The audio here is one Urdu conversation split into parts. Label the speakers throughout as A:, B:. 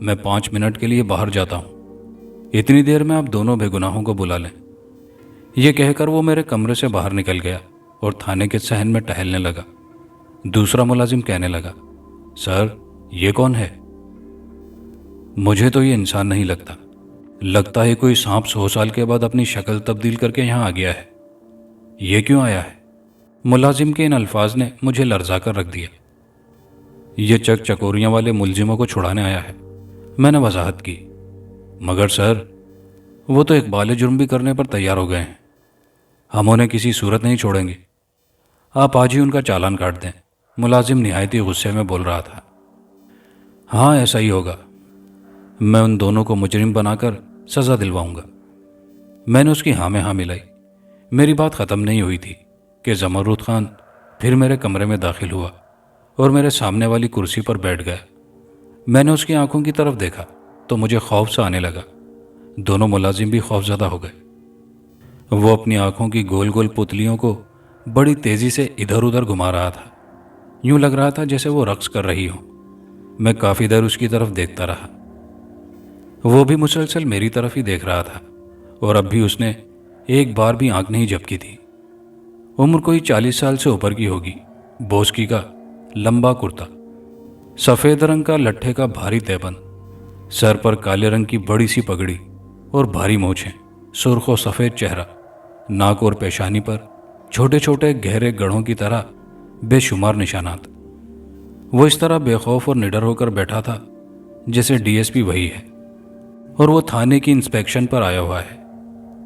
A: میں 5 منٹ کے لیے باہر جاتا ہوں، اتنی دیر میں آپ دونوں بے گناہوں کو بلا لیں۔ یہ کہہ کر وہ میرے کمرے سے باہر نکل گیا اور تھانے کے صحن میں ٹہلنے لگا۔ دوسرا ملازم کہنے لگا، سر یہ کون ہے؟ مجھے تو یہ انسان نہیں لگتا ہے کوئی سانپ 100 سال کے بعد اپنی شکل تبدیل کر کے یہاں آ گیا ہے۔ یہ کیوں آیا ہے؟ ملازم کے ان الفاظ نے مجھے لرزا کر رکھ دیا۔ یہ چک چکوریاں والے ملزموں کو چھڑانے آیا ہے، میں نے وضاحت کی۔ مگر سر وہ تو اقبال جرم بھی کرنے پر تیار ہو گئے ہیں، ہم انہیں کسی صورت نہیں چھوڑیں گے، آپ آج ہی ان کا چالان کاٹ دیں۔ ملازم نہایتی غصے میں بول رہا تھا۔ ہاں ایسا ہی ہوگا، میں ان دونوں کو مجرم بنا کر سزا دلواؤں گا۔ میں نے اس کی ہاں میں ہاں ملائی۔ میری بات ختم نہیں ہوئی تھی کہ زمرد خان پھر میرے کمرے میں داخل ہوا اور میرے سامنے والی کرسی پر بیٹھ گیا۔ میں نے اس کی آنکھوں کی طرف دیکھا تو مجھے خوف سا آنے لگا۔ دونوں ملازم بھی خوف زدہ ہو گئے۔ وہ اپنی آنکھوں کی گول گول پتلیوں کو بڑی تیزی سے ادھر ادھر گھما رہا تھا، یوں لگ رہا تھا جیسے وہ رقص کر رہی ہو۔ میں کافی دیر اس کی طرف دیکھتا رہا، وہ بھی مسلسل میری طرف ہی دیکھ رہا تھا، اور اب بھی اس نے ایک بار بھی آنکھ نہیں جھپکی تھی۔ عمر کوئی 40 سال سے اوپر کی ہوگی، بوسکی کا لمبا کرتا، سفید رنگ کا لٹھے کا بھاری تیبند، سر پر کالے رنگ کی بڑی سی پگڑی اور بھاری مونچھیں، سرخ و سفید چہرہ، ناک اور پیشانی پر چھوٹے چھوٹے گہرے گڑھوں کی طرح بے شمار نشانات۔ وہ اس طرح بے خوف اور نڈر ہو کر بیٹھا تھا جیسے ڈی ایس پی وہی ہے اور وہ تھانے کی انسپیکشن پر آیا ہوا ہے۔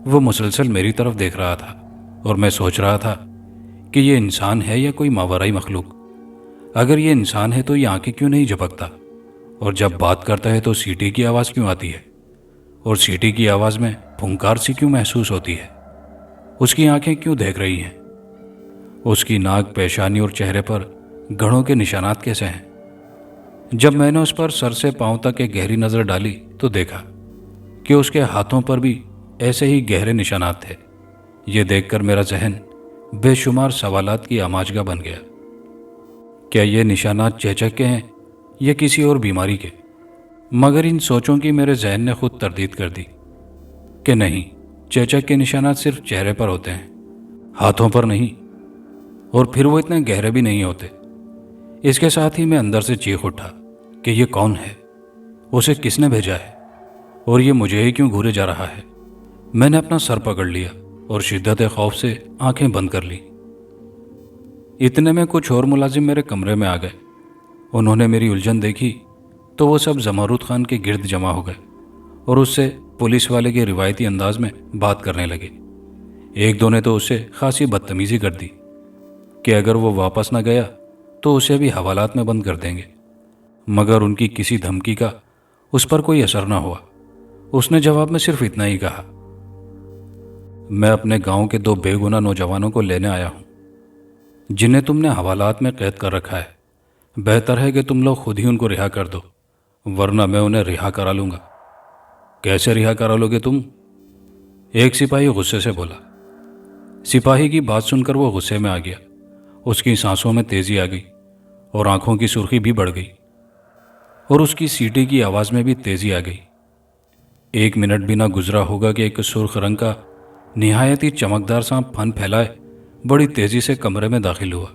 A: وہ مسلسل میری طرف دیکھ رہا تھا اور میں سوچ رہا تھا کہ یہ انسان ہے یا کوئی ماورائی مخلوق۔ اگر یہ انسان ہے تو یہ آنکھیں کیوں نہیں جھپکتا، اور جب بات کرتا ہے تو سیٹی کی آواز کیوں آتی ہے، اور سیٹی کی آواز میں پھنکار سی کیوں محسوس ہوتی ہے؟ اس کی آنکھیں کیوں دیکھ رہی ہیں؟ اس کی ناک، پیشانی اور چہرے پر گڑھوں کے نشانات کیسے ہیں؟ جب میں نے اس پر سر سے پاؤں تک ایک گہری نظر ڈالی تو دیکھا کہ اس کے ہاتھوں پر بھی ایسے ہی گہرے نشانات تھے۔ یہ دیکھ کر میرا ذہن بے شمار سوالات کی آماجگاہ بن گیا۔ کیا یہ نشانات چیچک کے ہیں یا کسی اور بیماری کے؟ مگر ان سوچوں کی میرے ذہن نے خود تردید کر دی کہ نہیں، چیچک کے نشانات صرف چہرے پر ہوتے ہیں، ہاتھوں پر نہیں، اور پھر وہ اتنے گہرے بھی نہیں ہوتے۔ اس کے ساتھ ہی میں اندر سے چیخ اٹھا کہ یہ کون ہے، اسے کس نے بھیجا ہے، اور یہ مجھے ہی کیوں گھورے جا رہا ہے؟ میں نے اپنا سر پکڑ لیا اور شدت خوف سے آنکھیں بند کر لی۔ اتنے میں کچھ اور ملازم میرے کمرے میں آ گئے۔ انہوں نے میری الجھن دیکھی تو وہ سب زمرد خان کے گرد جمع ہو گئے اور اس سے پولیس والے کے روایتی انداز میں بات کرنے لگے۔ ایک دو نے تو اس سے خاصی بدتمیزی کر دی کہ اگر وہ واپس نہ گیا تو اسے بھی حوالات میں بند کر دیں گے، مگر ان کی کسی دھمکی کا اس پر کوئی اثر نہ ہوا۔ اس نے جواب میں صرف اتنا ہی کہا، میں اپنے گاؤں کے 2 بے گناہ نوجوانوں کو لینے آیا ہوں جنہیں تم نے حوالات میں قید کر رکھا ہے۔ بہتر ہے کہ تم لوگ خود ہی ان کو رہا کر دو، ورنہ میں انہیں رہا کرا لوں گا۔ کیسے رہا کرا لو گے تم؟ ایک سپاہی غصے سے بولا۔ سپاہی کی بات سن کر وہ غصے میں آ گیا، اس کی سانسوں میں تیزی آ گئی اور آنکھوں کی سرخی بھی بڑھ گئی، اور اس کی سیٹی کی آواز میں بھی تیزی آ گئی۔ 1 منٹ بھی نہ گزرا ہوگا کہ ایک سرخ رنگ کا نہایت ہی چمکدار سانپ پھن پھیلائے بڑی تیزی سے کمرے میں داخل ہوا۔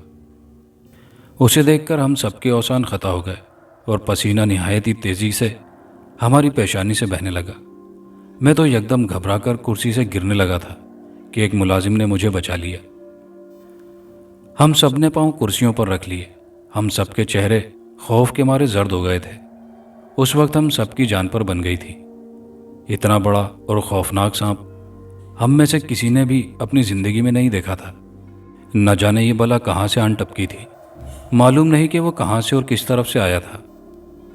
A: اسے دیکھ کر ہم سب کے اوسان خطا ہو گئے اور پسینہ نہایت ہی تیزی سے ہماری پیشانی سے بہنے لگا۔ میں تو یکدم گھبرا کر کرسی سے گرنے لگا تھا کہ ایک ملازم نے مجھے بچا لیا۔ ہم سب نے پاؤں کرسیوں پر رکھ لیے۔ ہم سب کے چہرے خوف کے مارے زرد ہو گئے تھے۔ اس وقت ہم سب کی جان پر بن گئی تھی۔ اتنا بڑا اور خوفناک سانپ ہم میں سے کسی نے بھی اپنی زندگی میں نہیں دیکھا تھا۔ نہ جانے یہ بلا کہاں سے آن ٹپکی تھی، معلوم نہیں کہ وہ کہاں سے اور کس طرف سے آیا تھا۔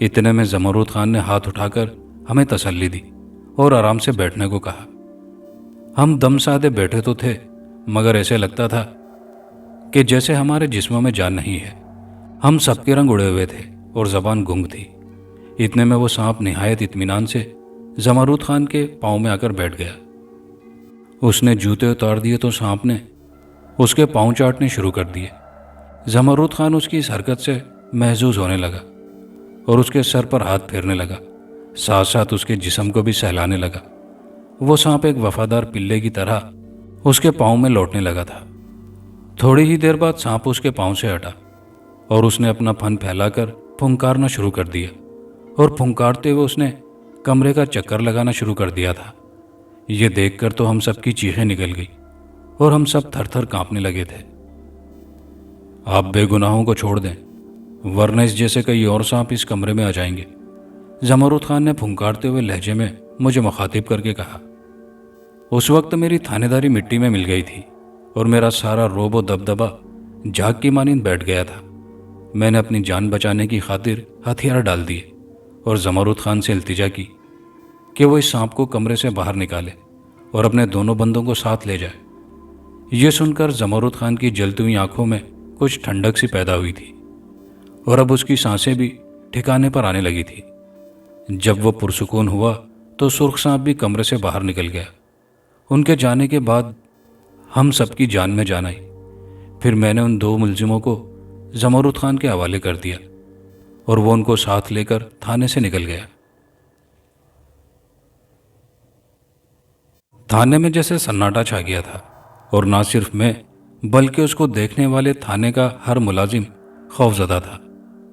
A: اتنے میں زمرد خان نے ہاتھ اٹھا کر ہمیں تسلی دی اور آرام سے بیٹھنے کو کہا۔ ہم دم سادے بیٹھے تو تھے، مگر ایسے لگتا تھا کہ جیسے ہمارے جسموں میں جان نہیں ہے۔ ہم سب کے رنگ اڑے ہوئے تھے اور زبان گنگ تھی۔ اتنے میں وہ سانپ نہایت اطمینان سے زمرد خان کے پاؤں میں آ کر بیٹھ گیا۔ اس نے جوتے اتار دیے تو سانپ نے اس کے پاؤں چاٹنے شروع کر دیے۔ زمرد خان اس کی اس حرکت سے محظوظ ہونے لگا اور اس کے سر پر ہاتھ پھیرنے لگا ساتھ ساتھ اس کے جسم کو بھی سہلانے لگا۔ وہ سانپ ایک وفادار پلے کی طرح اس کے پاؤں میں لوٹنے لگا تھا۔ تھوڑی ہی دیر بعد سانپ اس کے پاؤں سے ہٹا اور اس نے اپنا پھن پھیلا کر پھنکارنا شروع کر دیا، اور پھنکارتے ہوئے اس نے کمرے کا چکر لگانا شروع کر دیا تھا۔ یہ دیکھ کر تو ہم سب کی چیخیں نکل گئی اور ہم سب تھر تھر کانپنے لگے تھے۔ آپ بے گناہوں کو چھوڑ دیں، ورنہ اس جیسے کئی اور سانپ اس کمرے میں آ جائیں گے، زمرد خان نے پھنکارتے ہوئے لہجے میں مجھے مخاطب کر کے کہا۔ اس وقت میری تھانے داری مٹی میں مل گئی تھی اور میرا سارا روب و دبدبا جھاگ کی مانند بیٹھ گیا تھا۔ میں نے اپنی جان بچانے کی خاطر ہتھیار ڈال دیے اور زمرد خان سے التجا کی کہ وہ اس سانپ کو کمرے سے باہر نکالے اور اپنے دونوں بندوں کو ساتھ لے جائے۔ یہ سن کر زمرد خان کی جلتی ہوئی آنکھوں میں کچھ ٹھنڈک سی پیدا ہوئی تھی اور اب اس کی سانسیں بھی ٹھکانے پر آنے لگی تھی۔ جب وہ پرسکون ہوا تو سرخ سانپ بھی کمرے سے باہر نکل گیا۔ ان کے جانے کے بعد ہم سب کی جان میں جان آئی۔ پھر میں نے ان دو ملزموں کو زمرد خان کے حوالے کر دیا اور وہ ان کو ساتھ لے کر تھانے سے نکل گیا۔ تھانے میں جیسے سناٹا چھا گیا تھا، اور نہ صرف میں بلکہ اس کو دیکھنے والے تھانے کا ہر ملازم خوفزدہ تھا،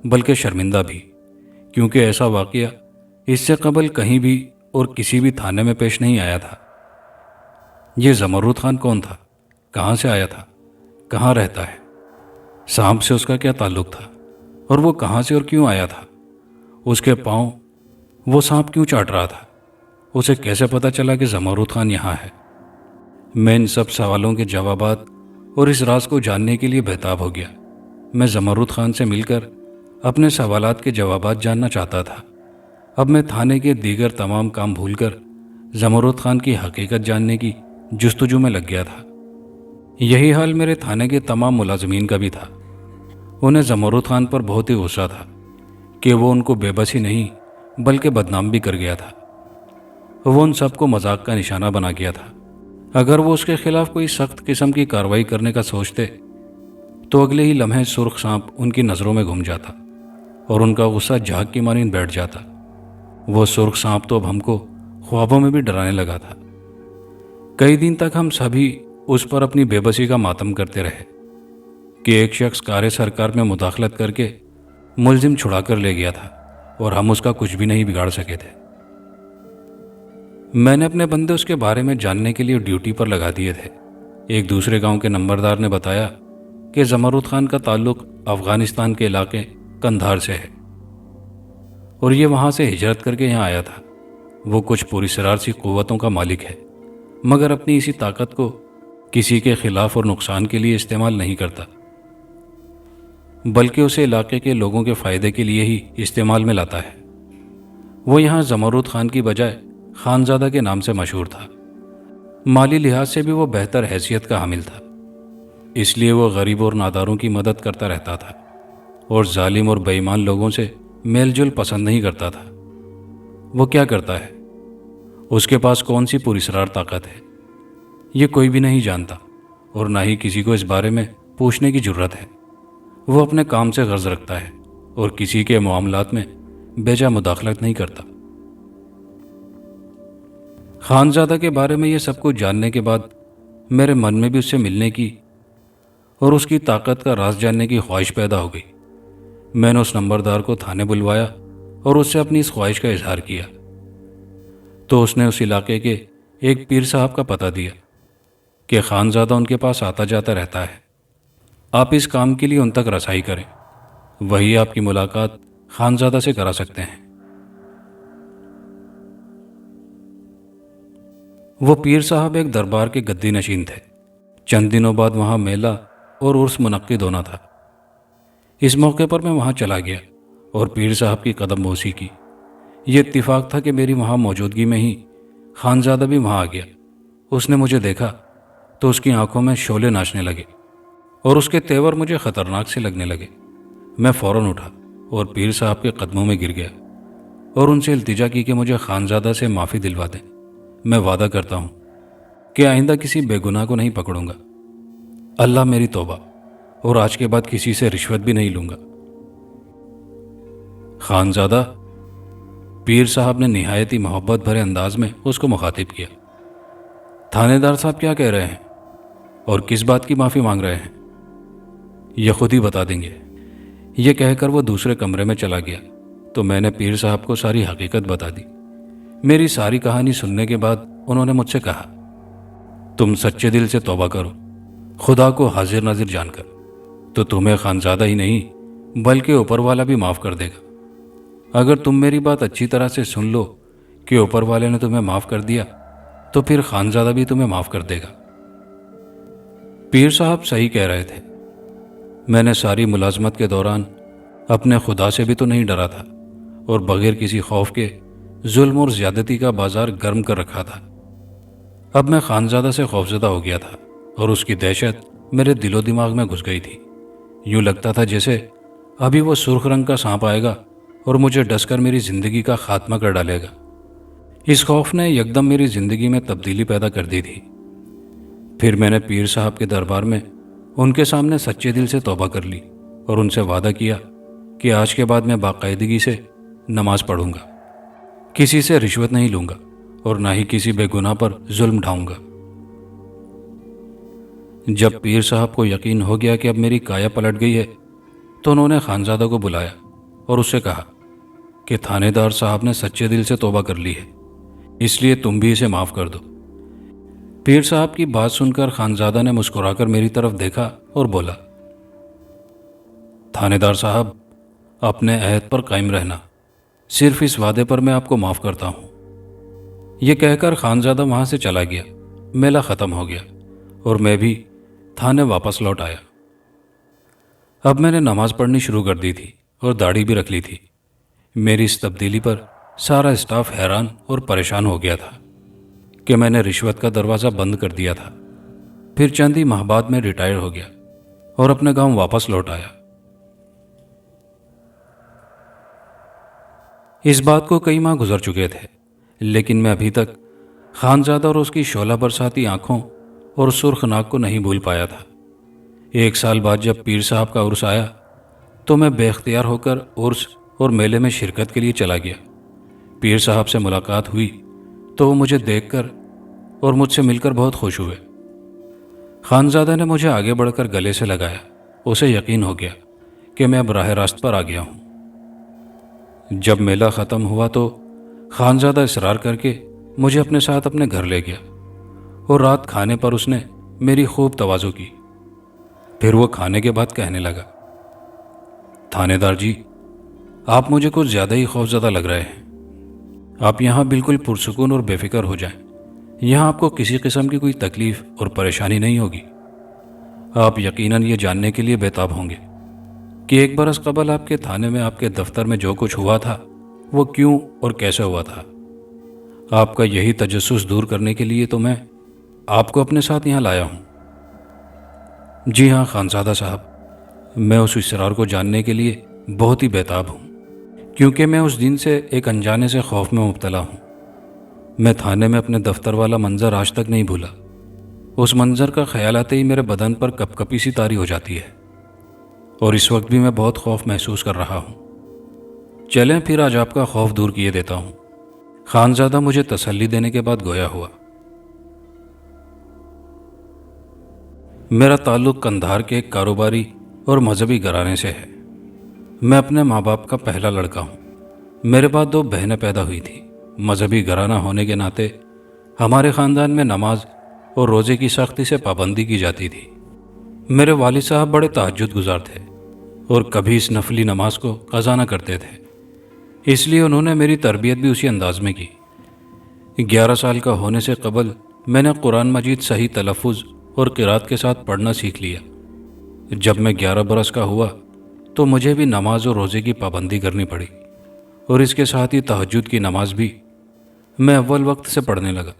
A: بلکہ شرمندہ بھی، کیونکہ ایسا واقعہ اس سے قبل کہیں بھی اور کسی بھی تھانے میں پیش نہیں آیا تھا۔ یہ زمرد خان کون تھا؟ کہاں سے آیا تھا؟ کہاں رہتا ہے؟ سانپ سے اس کا کیا تعلق تھا؟ اور وہ کہاں سے اور کیوں آیا تھا؟ اس کے پاؤں وہ سانپ کیوں چاٹ رہا تھا؟ اسے کیسے پتہ چلا کہ زمرد خان یہاں ہے؟ میں ان سب سوالوں کے جوابات اور اس راز کو جاننے کے لیے بہتاب ہو گیا۔ میں زمرد خان سے مل کر اپنے سوالات کے جوابات جاننا چاہتا تھا۔ اب میں تھانے کے دیگر تمام کام بھول کر زمرد خان کی حقیقت جاننے کی جستجو میں لگ گیا تھا۔ یہی حال میرے تھانے کے تمام ملازمین کا بھی تھا۔ انہیں زمرد خان پر بہت ہی غصہ تھا کہ وہ ان کو بے بس ہی نہیں بلکہ بدنام بھی کر گیا تھا۔ وہ ان سب کو مذاق کا نشانہ بنا گیا تھا۔ اگر وہ اس کے خلاف کوئی سخت قسم کی کارروائی کرنے کا سوچتے تو اگلے ہی لمحے سرخ سانپ ان کی نظروں میں گھم جاتا اور ان کا غصہ جھاگ کی مانند بیٹھ جاتا۔ وہ سرخ سانپ تو اب ہم کو خوابوں میں بھی ڈرانے لگا تھا۔ کئی دن تک ہم سبھی اس پر اپنی بے بسی کا ماتم کرتے رہے کہ ایک شخص کار سرکار میں مداخلت کر کے ملزم چھڑا کر لے گیا تھا اور ہم اس کا کچھ بھی نہیں بگاڑ سکے تھے۔ میں نے اپنے بندے اس کے بارے میں جاننے کے لیے ڈیوٹی پر لگا دیے تھے۔ ایک دوسرے گاؤں کے نمبردار نے بتایا کہ زمرد خان کا تعلق افغانستان کے علاقے کندھار سے ہے اور یہ وہاں سے ہجرت کر کے یہاں آیا تھا۔ وہ کچھ پراسرار سی قوتوں کا مالک ہے، مگر اپنی اسی طاقت کو کسی کے خلاف اور نقصان کے لیے استعمال نہیں کرتا، بلکہ اسے علاقے کے لوگوں کے فائدے کے لیے ہی استعمال میں لاتا ہے۔ وہ یہاں زمرد خان کی بجائے خانزادہ کے نام سے مشہور تھا۔ مالی لحاظ سے بھی وہ بہتر حیثیت کا حامل تھا، اس لیے وہ غریب اور ناداروں کی مدد کرتا رہتا تھا اور ظالم اور بے ایمان لوگوں سے میل جل پسند نہیں کرتا تھا۔ وہ کیا کرتا ہے، اس کے پاس کون سی پراسرار طاقت ہے، یہ کوئی بھی نہیں جانتا اور نہ ہی کسی کو اس بارے میں پوچھنے کی جرت ہے۔ وہ اپنے کام سے غرض رکھتا ہے اور کسی کے معاملات میں بیجا مداخلت نہیں کرتا۔ خانزادہ کے بارے میں یہ سب کچھ جاننے کے بعد میرے من میں بھی اس سے ملنے کی اور اس کی طاقت کا راز جاننے کی خواہش پیدا ہو گئی۔ میں نے اس نمبردار کو تھانے بلوایا اور اس سے اپنی اس خواہش کا اظہار کیا، تو اس نے اس علاقے کے ایک پیر صاحب کا پتہ دیا کہ خانزادہ ان کے پاس آتا جاتا رہتا ہے۔ آپ اس کام کے لیے ان تک رسائی کریں، وہی آپ کی ملاقات خانزادہ سے کرا سکتے ہیں۔ وہ پیر صاحب ایک دربار کے گدی نشین تھے۔ چند دنوں بعد وہاں میلہ اور عرس منعقد ہونا تھا۔ اس موقع پر میں وہاں چلا گیا اور پیر صاحب کی قدم بوسی کی۔ یہ اتفاق تھا کہ میری وہاں موجودگی میں ہی خانزادہ بھی وہاں آ گیا۔ اس نے مجھے دیکھا تو اس کی آنکھوں میں شعلے ناچنے لگے اور اس کے تیور مجھے خطرناک سے لگنے لگے۔ میں فوراً اٹھا اور پیر صاحب کے قدموں میں گر گیا اور ان سے التجا کی کہ مجھے خانزادہ سے معافی دلوا دیں۔ میں وعدہ کرتا ہوں کہ آئندہ کسی بے گناہ کو نہیں پکڑوں گا۔ اللہ میری توبہ، اور آج کے بعد کسی سے رشوت بھی نہیں لوں گا۔ خانزادہ، پیر صاحب نے نہایت ہی محبت بھرے انداز میں اس کو مخاطب کیا۔ تھانے دار صاحب کیا کہہ رہے ہیں اور کس بات کی معافی مانگ رہے ہیں، یہ خود ہی بتا دیں گے۔ یہ کہہ کر وہ دوسرے کمرے میں چلا گیا تو میں نے پیر صاحب کو ساری حقیقت بتا دی۔ میری ساری کہانی سننے کے بعد انہوں نے مجھ سے کہا، تم سچے دل سے توبہ کرو، خدا کو حاضر ناظر جان کر، تو تمہیں خانزادہ ہی نہیں بلکہ اوپر والا بھی معاف کر دے گا۔ اگر تم میری بات اچھی طرح سے سن لو کہ اوپر والے نے تمہیں معاف کر دیا تو پھر خانزادہ بھی تمہیں معاف کر دے گا۔ پیر صاحب صحیح کہہ رہے تھے۔ میں نے ساری ملازمت کے دوران اپنے خدا سے بھی تو نہیں ڈرا تھا اور بغیر کسی خوف کے ظلم اور زیادتی کا بازار گرم کر رکھا تھا۔ اب میں خانزادہ سے خوفزدہ ہو گیا تھا اور اس کی دہشت میرے دل و دماغ میں گھس گئی تھی۔ یوں لگتا تھا جیسے ابھی وہ سرخ رنگ کا سانپ آئے گا اور مجھے ڈس کر میری زندگی کا خاتمہ کر ڈالے گا۔ اس خوف نے یکدم میری زندگی میں تبدیلی پیدا کر دی تھی۔ پھر میں نے پیر صاحب کے دربار میں ان کے سامنے سچے دل سے توبہ کر لی اور ان سے وعدہ کیا کہ آج کے بعد میں باقاعدگی سے نماز پڑھوں گا، کسی سے رشوت نہیں لوں گا اور نہ ہی کسی بے گناہ پر ظلم ڈھاؤں گا۔ جب پیر صاحب کو یقین ہو گیا کہ اب میری کایا پلٹ گئی ہے تو انہوں نے خانزادہ کو بلایا اور اس سے کہا کہ تھانے دار صاحب نے سچے دل سے توبہ کر لی ہے، اس لیے تم بھی اسے معاف کر دو۔ پیر صاحب کی بات سن کر خانزادہ نے مسکرا کر میری طرف دیکھا اور بولا، تھانے دار صاحب، اپنے عہد پر قائم رہنا، صرف اس وعدے پر میں آپ کو معاف کرتا ہوں۔ یہ کہہ کر خانزادہ وہاں سے چلا گیا۔ میلہ ختم ہو گیا اور میں بھی تھانے واپس لوٹ آیا۔ اب میں نے نماز پڑھنی شروع کر دی تھی اور داڑھی بھی رکھ لی تھی۔ میری اس تبدیلی پر سارا اسٹاف حیران اور پریشان ہو گیا تھا کہ میں نے رشوت کا دروازہ بند کر دیا تھا۔ پھر چند ہی ماہ بعد میں ریٹائر ہو گیا اور اپنے گاؤں واپس لوٹ آیا۔ اس بات کو کئی ماہ گزر چکے تھے، لیکن میں ابھی تک خانزادہ اور اس کی شعلہ برساتی آنکھوں اور سرخ ناک کو نہیں بھول پایا تھا۔ 1 سال بعد جب پیر صاحب کا عرس آیا تو میں بے اختیار ہو کر عرس اور میلے میں شرکت کے لیے چلا گیا۔ پیر صاحب سے ملاقات ہوئی تو وہ مجھے دیکھ کر اور مجھ سے مل کر بہت خوش ہوئے۔ خانزادہ نے مجھے آگے بڑھ کر گلے سے لگایا۔ اسے یقین ہو گیا کہ میں اب راہ راست پر آ گیا ہوں۔ جب میلہ ختم ہوا تو خانزادہ اصرار کر کے مجھے اپنے ساتھ اپنے گھر لے گیا اور رات کھانے پر اس نے میری خوب تواضع کی۔ پھر وہ کھانے کے بعد کہنے لگا، تھانے دار جی، آپ مجھے کچھ زیادہ ہی خوفزدہ لگ رہے ہیں۔ آپ یہاں بالکل پرسکون اور بے فکر ہو جائیں، یہاں آپ کو کسی قسم کی کوئی تکلیف اور پریشانی نہیں ہوگی۔ آپ یقیناً یہ جاننے کے لیے بےتاب ہوں گے کہ 1 برس قبل آپ کے تھانے میں آپ کے دفتر میں جو کچھ ہوا تھا وہ کیوں اور کیسے ہوا تھا۔ آپ کا یہی تجسس دور کرنے کے لیے تو میں آپ کو اپنے ساتھ یہاں لایا ہوں۔ جی ہاں خانزادہ صاحب، میں اس اسرار کو جاننے کے لیے بہت ہی بےتاب ہوں، کیونکہ میں اس دن سے ایک انجانے سے خوف میں مبتلا ہوں۔ میں تھانے میں اپنے دفتر والا منظر آج تک نہیں بھولا۔ اس منظر کا خیال آتے ہی میرے بدن پر کپ کپی سی طاری ہو جاتی ہے اور اس وقت بھی میں بہت خوف محسوس کر رہا ہوں۔ چلیں پھر آج آپ کا خوف دور کیے دیتا ہوں۔ خانزادہ مجھے تسلی دینے کے بعد گویا ہوا۔ میرا تعلق قندھار کے ایک کاروباری اور مذہبی گھرانے سے ہے۔ میں اپنے ماں باپ کا پہلا لڑکا ہوں۔ میرے بعد 2 بہنیں پیدا ہوئی تھیں۔ مذہبی گھرانہ ہونے کے ناطے ہمارے خاندان میں نماز اور روزے کی سختی سے پابندی کی جاتی تھی۔ میرے والد صاحب بڑے تہجد گزار تھے اور کبھی اس نفلی نماز کو قضا نہ کرتے تھے، اس لیے انہوں نے میری تربیت بھی اسی انداز میں کی۔ 11 سال کا ہونے سے قبل میں نے قرآن مجید صحیح تلفظ اور قرات کے ساتھ پڑھنا سیکھ لیا۔ جب میں 11 برس کا ہوا تو مجھے بھی نماز اور روزے کی پابندی کرنی پڑی اور اس کے ساتھ ہی تہجد کی نماز بھی میں اول وقت سے پڑھنے لگا۔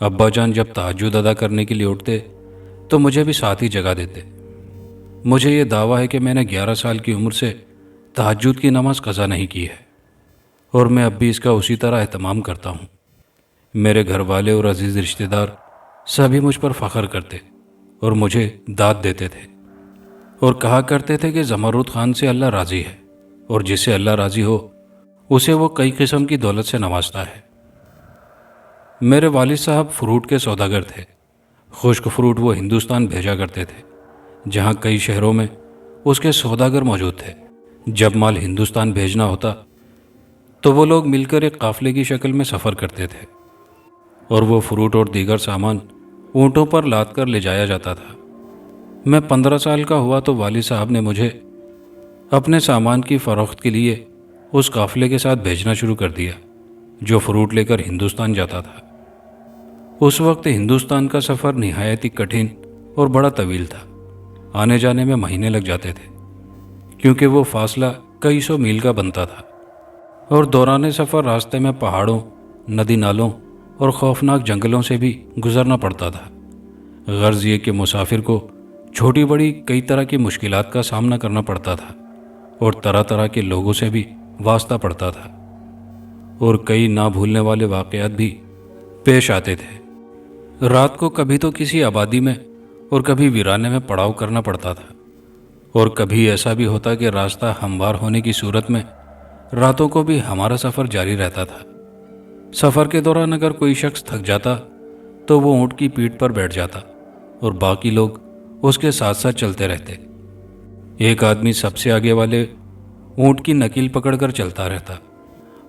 A: ابا جان جب تہجد ادا کرنے کے لیے اٹھتے تو مجھے بھی ساتھ ہی جگا دیتے۔ مجھے یہ دعویٰ ہے کہ میں نے 11 سال کی عمر سے تہجد کی نماز قضا نہیں کی ہے اور میں اب بھی اس کا اسی طرح اہتمام کرتا ہوں۔ میرے گھر والے اور عزیز رشتہ دار سبھی مجھ پر فخر کرتے اور مجھے داد دیتے تھے اور کہا کرتے تھے کہ زمرد خان سے اللہ راضی ہے اور جس سے اللہ راضی ہو اسے وہ کئی قسم کی دولت سے نوازتا ہے۔ میرے والد صاحب فروٹ کے سوداگر تھے۔ خشک فروٹ وہ ہندوستان بھیجا کرتے تھے، جہاں کئی شہروں میں اس کے سوداگر موجود تھے۔ جب مال ہندوستان بھیجنا ہوتا تو وہ لوگ مل کر ایک قافلے کی شکل میں سفر کرتے تھے، اور وہ فروٹ اور دیگر سامان اونٹوں پر لاد کر لے جایا جاتا تھا۔ میں 15 سال کا ہوا تو والد صاحب نے مجھے اپنے سامان کی فروخت کے لیے اس قافلے کے ساتھ بھیجنا شروع کر دیا جو فروٹ لے کر ہندوستان جاتا تھا۔ اس وقت ہندوستان کا سفر نہایت ہی کٹھن اور بڑا طویل تھا۔ آنے جانے میں مہینے لگ جاتے تھے، کیونکہ وہ فاصلہ کئی سو میل کا بنتا تھا، اور دوران سفر راستے میں پہاڑوں، ندی نالوں اور خوفناک جنگلوں سے بھی گزرنا پڑتا تھا۔ غرض یہ کہ مسافر کو چھوٹی بڑی کئی طرح کی مشکلات کا سامنا کرنا پڑتا تھا، اور طرح طرح کے لوگوں سے بھی واسطہ پڑتا تھا، اور کئی نہ بھولنے والے واقعات بھی پیش آتے تھے۔ رات کو کبھی تو کسی آبادی میں اور کبھی ویرانے میں پڑاؤ کرنا پڑتا تھا، اور کبھی ایسا بھی ہوتا کہ راستہ ہموار ہونے کی صورت میں راتوں کو بھی ہمارا سفر جاری رہتا تھا۔ سفر کے دوران اگر کوئی شخص تھک جاتا تو وہ اونٹ کی پیٹھ پر بیٹھ جاتا، اور باقی لوگ اس کے ساتھ ساتھ چلتے رہتے۔ ایک آدمی سب سے آگے والے اونٹ کی نکیل پکڑ کر چلتا رہتا،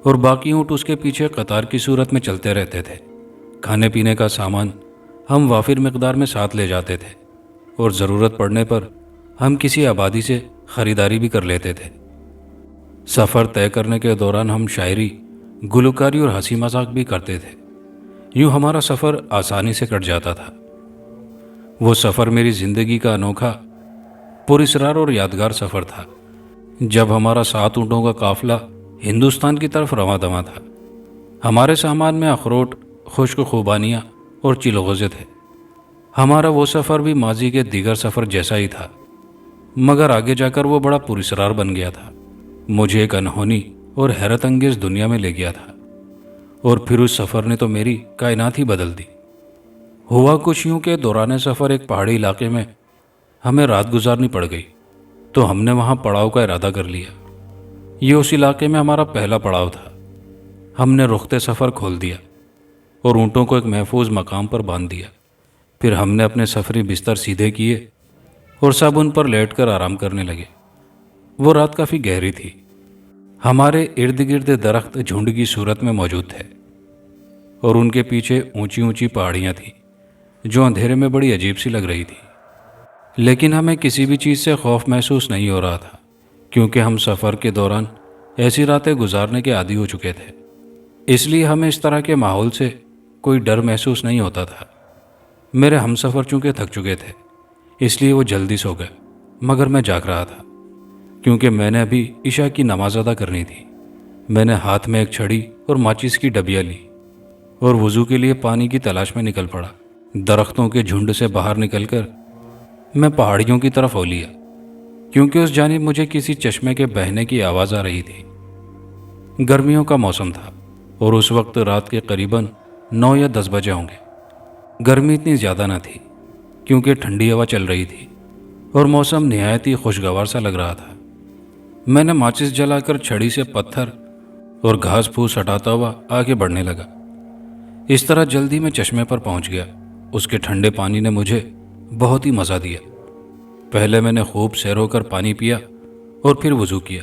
A: اور باقی اونٹ اس کے پیچھے قطار کی صورت میں چلتے رہتے تھے۔ کھانے پینے کا سامان ہم وافر مقدار میں ساتھ لے جاتے تھے، اور ضرورت پڑنے پر ہم کسی آبادی سے خریداری بھی کر لیتے تھے۔ سفر طے کرنے کے دوران ہم شاعری، گلوکاری اور ہنسی مذاق بھی کرتے تھے۔ یوں ہمارا سفر آسانی سے کٹ جاتا تھا۔ وہ سفر میری زندگی کا انوکھا، پراسرار اور یادگار سفر تھا۔ جب ہمارا 7 اونٹوں کا قافلہ ہندوستان کی طرف رواں دواں تھا، ہمارے سامان میں اخروٹ، خشک خوبانیاں اور چلغوزے تھے۔ ہمارا وہ سفر بھی ماضی کے دیگر سفر جیسا ہی تھا، مگر آگے جا کر وہ بڑا پراسرار بن گیا تھا۔ مجھے ایک انہونی اور حیرت انگیز دنیا میں لے گیا تھا، اور پھر اس سفر نے تو میری کائنات ہی بدل دی۔ ہوا کچھ یوں کہ دوران سفر ایک پہاڑی علاقے میں ہمیں رات گزارنی پڑ گئی، تو ہم نے وہاں پڑاؤ کا ارادہ کر لیا۔ یہ اس علاقے میں ہمارا پہلا پڑاؤ تھا۔ ہم نے رخت سفر کھول دیا اور اونٹوں کو ایک محفوظ مقام پر باندھ دیا۔ پھر ہم نے اپنے سفری بستر سیدھے کیے اور سب ان پر لیٹ کر آرام کرنے لگے۔ وہ رات کافی گہری تھی۔ ہمارے ارد گرد درخت جھنڈ کی صورت میں موجود تھے، اور ان کے پیچھے اونچی اونچی پہاڑیاں تھیں جو اندھیرے میں بڑی عجیب سی لگ رہی تھی۔ لیکن ہمیں کسی بھی چیز سے خوف محسوس نہیں ہو رہا تھا، کیونکہ ہم سفر کے دوران ایسی راتیں گزارنے کے عادی ہو چکے تھے۔ اس لیے ہمیں اس طرح کے ماحول سے کوئی ڈر محسوس نہیں ہوتا تھا۔ میرے ہم سفر چونکہ تھک چکے تھے، اس لیے وہ جلدی سو گئے، مگر میں جاگ رہا تھا، کیونکہ میں نے ابھی عشاء کی نماز ادا کرنی تھی۔ میں نے ہاتھ میں ایک چھڑی اور ماچس کی ڈبیا لی اور وضو کے لیے پانی کی تلاش میں نکل پڑا۔ درختوں کے جھنڈ سے باہر نکل کر میں پہاڑیوں کی طرف ہو لیا، کیونکہ اس جانب مجھے کسی چشمے کے بہنے کی آواز آ رہی تھی۔ گرمیوں کا موسم تھا، اور اس وقت رات کے قریباً 9 یا 10 بجے ہوں گے۔ گرمی اتنی زیادہ نہ تھی، کیونکہ ٹھنڈی ہوا چل رہی تھی اور موسم نہایت ہی خوشگوار سا لگ رہا تھا۔ میں نے ماچس جلا کر چھڑی سے پتھر اور گھاس پھوس ہٹاتا ہوا آگے بڑھنے لگا۔ اس طرح جلدی میں چشمے پر پہنچ گیا۔ اس کے ٹھنڈے پانی نے مجھے بہت ہی مزہ دیا۔ پہلے میں نے خوب سیر ہو کر پانی پیا اور پھر وضو کیا،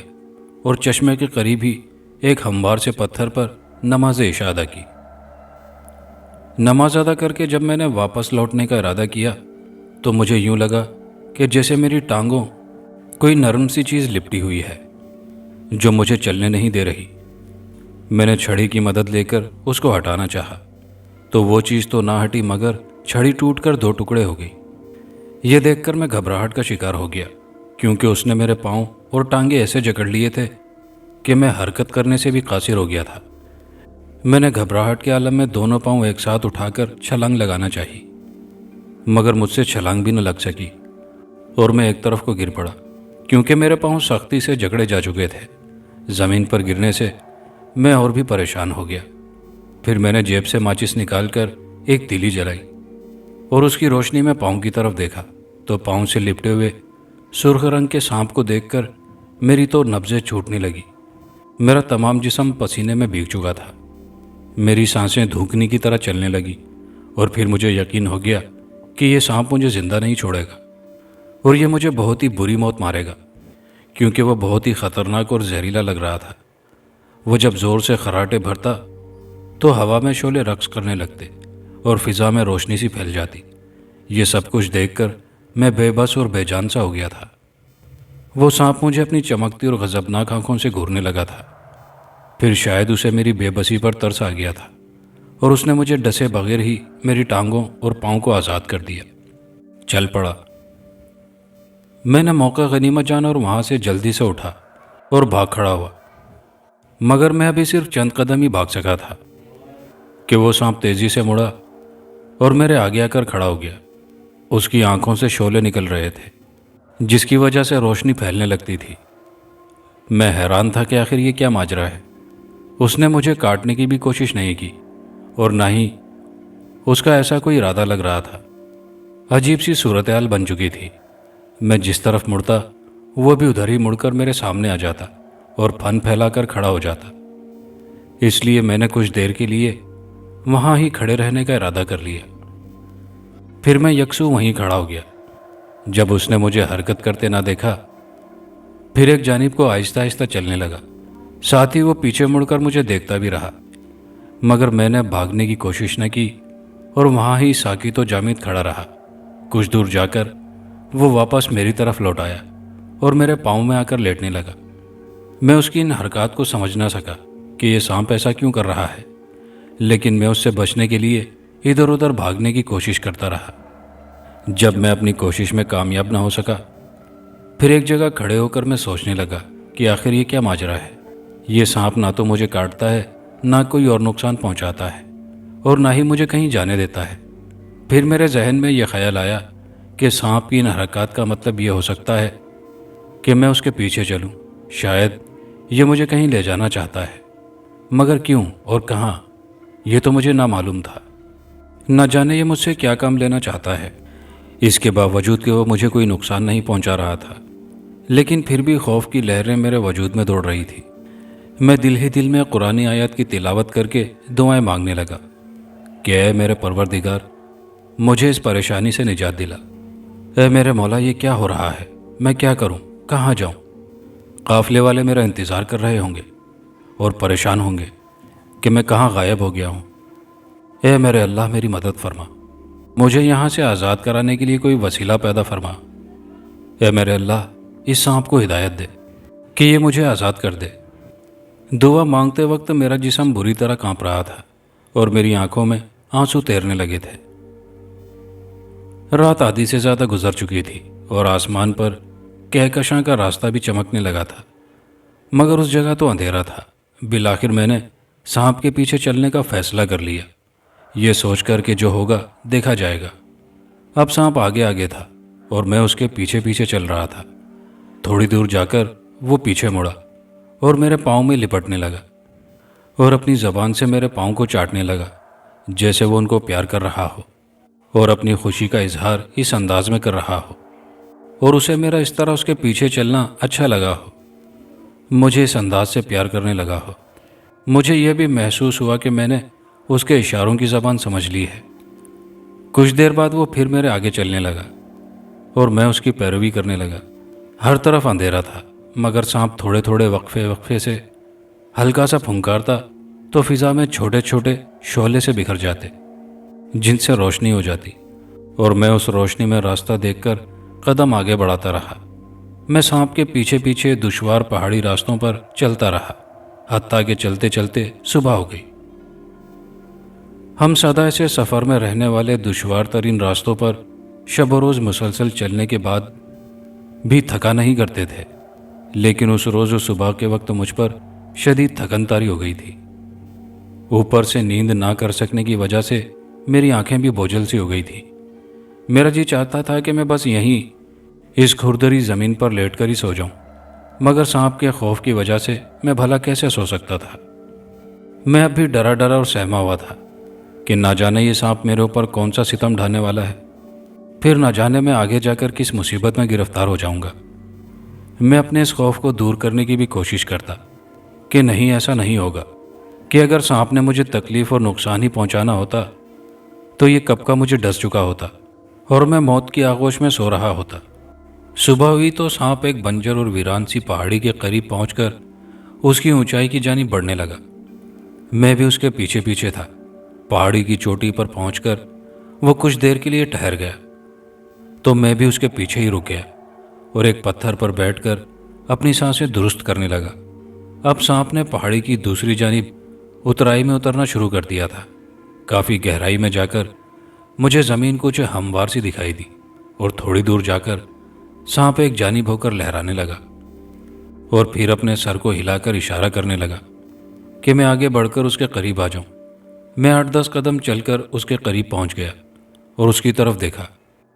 A: اور چشمے کے قریب ہی ایک ہموار سے پتھر پر نماز عشاء ادا کی۔ نماز ادا کر کے جب میں نے واپس لوٹنے کا ارادہ کیا تو مجھے یوں لگا کہ جیسے میری ٹانگوں کوئی نرم سی چیز لپٹی ہوئی ہے جو مجھے چلنے نہیں دے رہی۔ میں نے چھڑی کی مدد لے کر اس کو ہٹانا چاہا تو وہ چیز تو نہ ہٹی، مگر چھڑی ٹوٹ کر 2 ٹکڑے ہو گئی۔ یہ دیکھ کر میں گھبراہٹ کا شکار ہو گیا، کیونکہ اس نے میرے پاؤں اور ٹانگیں ایسے جکڑ لیے تھے کہ میں حرکت کرنے سے بھی قاصر ہو گیا تھا۔ میں نے گھبراہٹ کے عالم میں دونوں پاؤں ایک ساتھ اٹھا کر چھلانگ لگانا چاہی، مگر مجھ سے چھلانگ بھی نہ لگ سکی، اور میں ایک طرف کو گر پڑا، کیونکہ میرے پاؤں سختی سے جکڑے جا چکے تھے۔ زمین پر گرنے سے میں اور بھی پریشان ہو گیا۔ پھر میں نے جیب سے ماچس نکال کر ایک تیلی جلائی اور اس کی روشنی میں پاؤں کی طرف دیکھا تو پاؤں سے لپٹے ہوئے سرخ رنگ کے سانپ کو دیکھ کر میری تو نبضیں چھوٹنے لگی۔ میرا تمام جسم پسینے میں بھیگ چکا تھا، میری سانسیں دھوکنے کی طرح چلنے لگی، اور پھر مجھے یقین ہو گیا کہ یہ سانپ مجھے زندہ نہیں چھوڑے گا اور یہ مجھے بہت ہی بری موت مارے گا، کیونکہ وہ بہت ہی خطرناک اور زہریلا لگ رہا تھا۔ وہ جب زور سے خراٹے بھرتا تو ہوا میں شعلے رقص کرنے لگتے اور فضا میں روشنی سی پھیل جاتی۔ یہ سب کچھ دیکھ کر میں بے بس اور بے جان سا ہو گیا تھا۔ وہ سانپ مجھے اپنی چمکتی اور غضبناک آنکھوں سے گھورنے لگا تھا۔ پھر شاید اسے میری بے بسی پر ترس آ گیا تھا اور اس نے مجھے ڈسے بغیر ہی میری ٹانگوں اور پاؤں کو آزاد کر دیا۔ چل پڑا۔ میں نے موقع غنیمت جانا اور وہاں سے جلدی سے اٹھا اور بھاگ کھڑا ہوا، مگر میں ابھی صرف چند قدم ہی بھاگ سکا تھا کہ وہ سانپ تیزی سے مڑا اور میرے آگے آ کر کھڑا ہو گیا۔ اس کی آنکھوں سے شعلے نکل رہے تھے، جس کی وجہ سے روشنی پھیلنے لگتی تھی۔ میں حیران تھا کہ آخر یہ کیا ماجرا ہے۔ اس نے مجھے کاٹنے کی بھی کوشش نہیں کی اور نہ ہی اس کا ایسا کوئی ارادہ لگ رہا تھا۔ عجیب سی صورتحال بن چکی تھی۔ میں جس طرف مڑتا وہ بھی ادھر ہی مڑ کر میرے سامنے آ جاتا اور پھن پھیلا کر کھڑا ہو جاتا۔ اس لیے میں نے کچھ دیر کے لیے وہاں ہی کھڑے رہنے کا ارادہ کر لیا۔ پھر میں یکسو وہیں کھڑا ہو گیا۔ جب اس نے مجھے حرکت کرتے نہ دیکھا، پھر ایک جانب کو آہستہ آہستہ چلنے لگا، ساتھ ہی وہ پیچھے مڑ کر مجھے دیکھتا بھی رہا، مگر میں نے بھاگنے کی کوشش نہ کی اور وہاں ہی ساکت و جامد کھڑا رہا۔ کچھ دور جا کر وہ واپس میری طرف لوٹ آیا اور میرے پاؤں میں آ کر لیٹنے لگا۔ میں اس کی ان حرکات کو سمجھ نہ سکا کہ یہ سانپ ایسا کیوں کر رہا ہے، لیکن میں اس سے بچنے کے لیے ادھر ادھر بھاگنے کی کوشش کرتا رہا۔ جب میں اپنی کوشش میں کامیاب نہ ہو سکا، پھر ایک جگہ کھڑے ہو کر میں سوچنے لگا کہ آخر یہ کیا ماجرا ہے۔ یہ سانپ نہ تو مجھے کاٹتا ہے، نہ کوئی اور نقصان پہنچاتا ہے، اور نہ ہی مجھے کہیں جانے دیتا ہے۔ پھر میرے ذہن میں یہ خیال آیا کہ سانپ کی ان حرکات کا مطلب یہ ہو سکتا ہے کہ میں اس کے پیچھے چلوں۔ شاید یہ مجھے کہیں لے جانا چاہتا ہے، مگر کیوں اور کہاں، یہ تو مجھے نہ معلوم تھا۔ نہ جانے یہ مجھ سے کیا کام لینا چاہتا ہے۔ اس کے باوجود کہ وہ مجھے کوئی نقصان نہیں پہنچا رہا تھا، لیکن پھر بھی خوف کی لہریں میرے وجود میں دوڑ رہی تھی۔ میں دل ہی دل میں قرآنی آیات کی تلاوت کر کے دعائیں مانگنے لگا کہ اے میرے پروردگار، مجھے اس پریشانی سے نجات دلا۔ اے میرے مولا، یہ کیا ہو رہا ہے؟ میں کیا کروں؟ کہاں جاؤں؟ قافلے والے میرا انتظار کر رہے ہوں گے اور پریشان ہوں گے کہ میں کہاں غائب ہو گیا ہوں۔ اے میرے اللہ، میری مدد فرما، مجھے یہاں سے آزاد کرانے کے لیے کوئی وسیلہ پیدا فرما۔ اے میرے اللہ، اس سانپ کو ہدایت دے کہ یہ مجھے آزاد کر دے۔ دعا مانگتے وقت میرا جسم بری طرح کانپ رہا تھا اور میری آنکھوں میں آنسو تیرنے لگے تھے۔ رات آدھی سے زیادہ گزر چکی تھی اور آسمان پر کہکشاں کا راستہ بھی چمکنے لگا تھا، مگر اس جگہ تو اندھیرا تھا۔ بالآخر میں نے سانپ کے پیچھے چلنے کا فیصلہ کر لیا، یہ سوچ کر کہ جو ہوگا دیکھا جائے گا۔ اب سانپ آگے آگے تھا اور میں اس کے پیچھے پیچھے چل رہا تھا۔ تھوڑی دور جا کر وہ پیچھے مڑا اور میرے پاؤں میں لپٹنے لگا اور اپنی زبان سے میرے پاؤں کو چاٹنے لگا، جیسے وہ ان کو پیار کر رہا ہو اور اپنی خوشی کا اظہار اس انداز میں کر رہا ہو، اور اسے میرا اس طرح اس کے پیچھے چلنا اچھا لگا ہو، مجھے اس انداز سے پیار کرنے لگا ہو۔ مجھے یہ بھی محسوس ہوا کہ میں نے اس کے اشاروں کی زبان سمجھ لی ہے۔ کچھ دیر بعد وہ پھر میرے آگے چلنے لگا اور میں اس کی پیروی کرنے لگا۔ ہر طرف اندھیرا تھا، مگر سانپ تھوڑے تھوڑے وقفے سے ہلکا سا پھنکارتا تو فضا میں چھوٹے چھوٹے شعلے سے بکھر جاتے، جن سے روشنی ہو جاتی، اور میں اس روشنی میں راستہ دیکھ کر قدم آگے بڑھاتا رہا۔ میں سانپ کے پیچھے پیچھے دشوار پہاڑی راستوں پر چلتا رہا، حتیٰ کہ چلتے چلتے صبح ہو گئی۔ ہم سدا سے سفر میں رہنے والے دشوار ترین راستوں پر شب و روز مسلسل چلنے کے بعد بھی تھکا نہیں کرتے تھے، لیکن اس روز صبح کے وقت مجھ پر شدید تھکن طاری ہو گئی تھی۔ اوپر سے نیند نہ کر سکنے کی وجہ سے میری آنکھیں بھی بوجھل سی ہو گئی تھی۔ میرا جی چاہتا تھا کہ میں بس یہیں اس کھردری زمین پر لیٹ کر ہی سو جاؤں، مگر سانپ کے خوف کی وجہ سے میں بھلا کیسے سو سکتا تھا۔ میں اب بھی ڈرا ڈرا اور سہما ہوا تھا کہ نہ جانے یہ سانپ میرے اوپر کون سا ستم ڈھانے والا ہے، پھر نہ جانے میں آگے جا کر کس مصیبت میں گرفتار ہو جاؤں گا۔ میں اپنے اس خوف کو دور کرنے کی بھی کوشش کرتا، کہ نہیں ایسا نہیں ہوگا، کہ اگر سانپ نے مجھے تکلیف اور نقصان ہی پہنچانا ہوتا تو یہ کب کا مجھے ڈس چکا ہوتا اور میں موت کی آغوش میں سو رہا ہوتا۔ صبح ہوئی تو سانپ ایک بنجر اور ویران سی پہاڑی کے قریب پہنچ کر اس کی اونچائی کی جانب بڑھنے لگا۔ میں بھی اس کے پیچھے پیچھے تھا۔ پہاڑی کی چوٹی پر پہنچ کر وہ کچھ دیر کے لیے ٹھہر گیا تو میں بھی اس کے پیچھے ہی رک گیا اور ایک پتھر پر بیٹھ کر اپنی سانسیں درست کرنے لگا۔ اب سانپ نے پہاڑی کی دوسری جانب اترائی میں اترنا شروع کر دیا تھا۔ کافی گہرائی میں جا کر مجھے زمین کچھ ہموار سی دکھائی دی اور تھوڑی دور جا کر سانپ ایک جانب ہو کر لہرانے لگا اور پھر اپنے سر کو ہلا کر اشارہ کرنے لگا کہ میں آگے بڑھ کر اس کے قریب آ جاؤں۔ میں 8-10 قدم چل کر اس کے قریب پہنچ گیا اور اس کی طرف دیکھا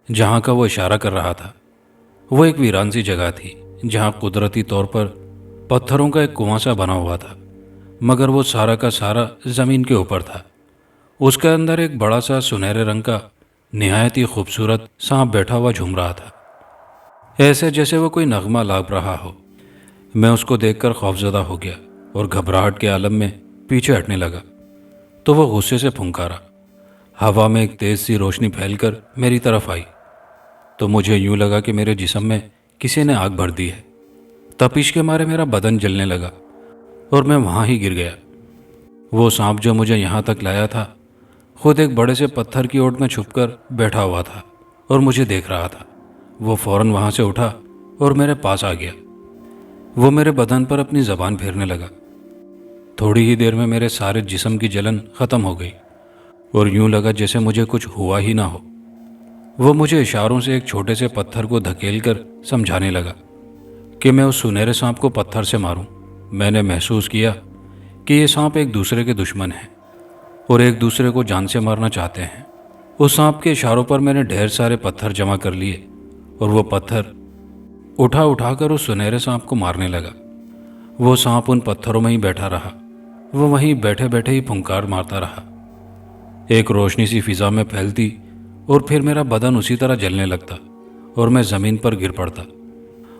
A: جہاں کا وہ اشارہ کر رہا تھا۔ وہ ایک ویران سی جگہ تھی جہاں قدرتی طور پر پتھروں کا ایک کنواں سا بنا ہوا تھا، مگر وہ سارا کا سارا زمین کے اوپر تھا۔ اس کے اندر ایک بڑا سا سنہرے رنگ کا نہایت ہی خوبصورت سانپ بیٹھا ہوا جھوم رہا تھا، ایسے جیسے وہ کوئی نغمہ لاپ رہا ہو۔ میں اس کو دیکھ کر خوفزدہ ہو گیا اور گھبراہٹ کے عالم میں پیچھے ہٹنے لگا تو وہ غصے سے پھنکارا۔ ہوا میں ایک تیز سی روشنی پھیل کر میری طرف آئی تو مجھے یوں لگا کہ میرے جسم میں کسی نے آگ بھر دی ہے۔ تپش کے مارے میرا بدن جلنے لگا اور میں وہاں ہی گر گیا۔ وہ سانپ جو مجھے یہاں تک لایا تھا خود ایک بڑے سے پتھر کی اوٹ میں چھپ کر بیٹھا ہوا تھا اور مجھے دیکھ رہا تھا۔ وہ فوراً وہاں سے اٹھا اور میرے پاس آ گیا۔ وہ میرے بدن پر اپنی زبان پھیرنے لگا۔ تھوڑی ہی دیر میں میرے سارے جسم کی جلن ختم ہو گئی اور یوں لگا جیسے مجھے کچھ ہوا ہی نہ ہو۔ وہ مجھے اشاروں سے ایک چھوٹے سے پتھر کو دھکیل کر سمجھانے لگا کہ میں اس سنہرے سانپ کو پتھر سے ماروں۔ میں نے محسوس کیا کہ یہ سانپ ایک دوسرے کے دشمن ہیں اور ایک دوسرے کو جان سے مارنا چاہتے ہیں۔ اس سانپ کے اشاروں پر میں نے ڈھیر سارے پتھر جمع کر لیے اور وہ پتھر اٹھا کر اس سنہرے سانپ کو مارنے لگا۔ وہ سانپ ان پتھروں میں ہی بیٹھا رہا۔ وہ وہیں بیٹھے بیٹھے ہی پھنکار مارتا رہا۔ ایک روشنی سی فضا میں پھیلتی اور پھر میرا بدن اسی طرح جلنے لگتا اور میں زمین پر گر پڑتا۔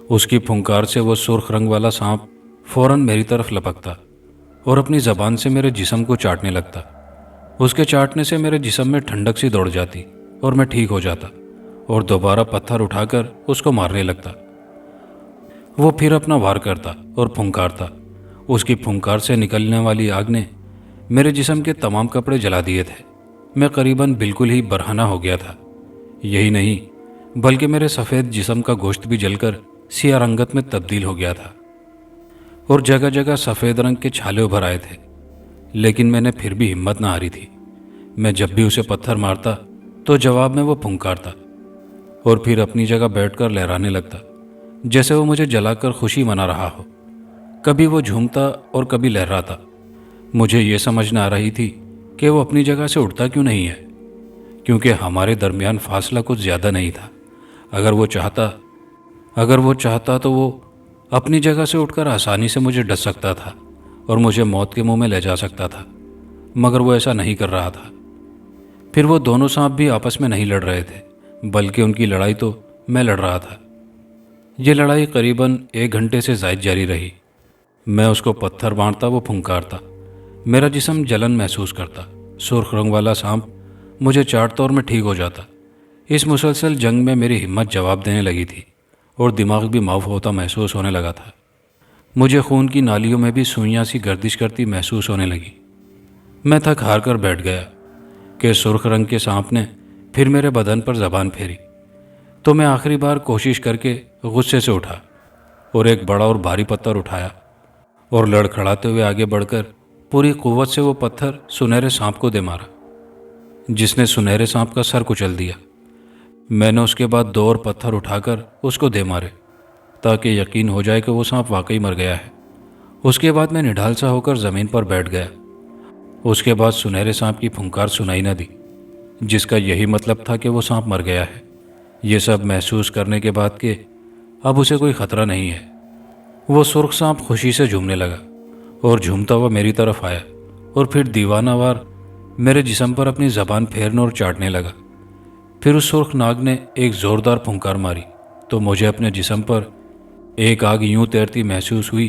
A: اس کی پھنکار سے وہ سرخ رنگ والا سانپ فوراً میری طرف لپکتا اور اپنی زبان سے میرے جسم کو چاٹنے لگتا۔ اس کے چاٹنے سے میرے جسم میں ٹھنڈک سی دوڑ جاتی اور میں ٹھیک ہو جاتا اور دوبارہ پتھر اٹھا کر اس کو مارنے لگتا۔ وہ پھر اپنا وار کرتا اور پھنکارتا۔ اس کی پھنکار سے نکلنے والی آگ نے میرے جسم کے تمام کپڑے جلا دیے تھے۔ میں قریباً بالکل ہی برہنہ ہو گیا تھا۔ یہی نہیں بلکہ میرے سفید جسم کا گوشت بھی جل کر سیاہ رنگت میں تبدیل ہو گیا تھا اور جگہ جگہ سفید رنگ کے چھالے ابھر آئے تھے، لیکن میں نے پھر بھی ہمت نہ ہاری تھی۔ میں جب بھی اسے پتھر مارتا تو جواب میں وہ پھنکارتا اور پھر اپنی جگہ بیٹھ کر لہرانے لگتا جیسے وہ مجھے جلا کر خوشی منا رہا ہو۔ کبھی وہ جھومتا اور کبھی لہراتا۔ مجھے یہ سمجھ نہ آ رہی تھی کہ وہ اپنی جگہ سے اٹھتا کیوں نہیں ہے، کیونکہ ہمارے درمیان فاصلہ کچھ زیادہ نہیں تھا۔ اگر وہ چاہتا تو وہ اپنی جگہ سے اٹھ کر آسانی سے مجھے ڈس سکتا تھا اور مجھے موت کے منہ میں لے جا سکتا تھا، مگر وہ ایسا نہیں کر رہا تھا۔ پھر وہ دونوں سانپ بھی آپس میں نہیں لڑ رہے تھے، بلکہ ان کی لڑائی تو میں لڑ رہا تھا۔ یہ لڑائی قریباً 1 گھنٹے سے زائد جاری رہی۔ میں اس کو پتھر مارتا، وہ پھنکارتا، میرا جسم جلن محسوس کرتا، سرخ رنگ والا سانپ مجھے چاٹتا اور میں ٹھیک ہو جاتا۔ اس مسلسل جنگ میں میری ہمت جواب دینے لگی تھی اور دماغ بھی معاف ہوتا محسوس ہونے لگا تھا۔ مجھے خون کی نالیوں میں بھی سوئیاں سی گردش کرتی محسوس ہونے لگی۔ میں تھک ہار کر بیٹھ گیا کہ سرخ رنگ کے سانپ نے پھر میرے بدن پر زبان پھیری تو میں آخری بار کوشش کر کے غصے سے اٹھا اور ایک بڑا اور بھاری پتھر اٹھایا اور لڑکھڑاتے ہوئے آگے بڑھ کر پوری قوت سے وہ پتھر سنہرے سانپ کو دے مارا، جس نے سنہرے سانپ کا سر کچل دیا۔ میں نے اس کے بعد 2 اور پتھر اٹھا کر اس کو دے مارے تاکہ یقین ہو جائے کہ وہ سانپ واقعی مر گیا ہے۔ اس کے بعد میں نڈھال سا ہو کر زمین پر بیٹھ گیا۔ اس کے بعد سنہرے سانپ کی پھنکار سنائی نہ دی، جس کا یہی مطلب تھا کہ وہ سانپ مر گیا ہے۔ یہ سب محسوس کرنے کے بعد کہ اب اسے کوئی خطرہ نہیں ہے، وہ سرخ سانپ خوشی سے جھومنے لگا اور جھومتا ہوا میری طرف آیا اور پھر دیوانہ وار میرے جسم پر اپنی زبان پھیرنے اور چاٹنے لگا۔ پھر اس سرخ ناگ نے ایک زوردار پھنکار ماری تو مجھے اپنے جسم پر ایک آگ یوں تیرتی محسوس ہوئی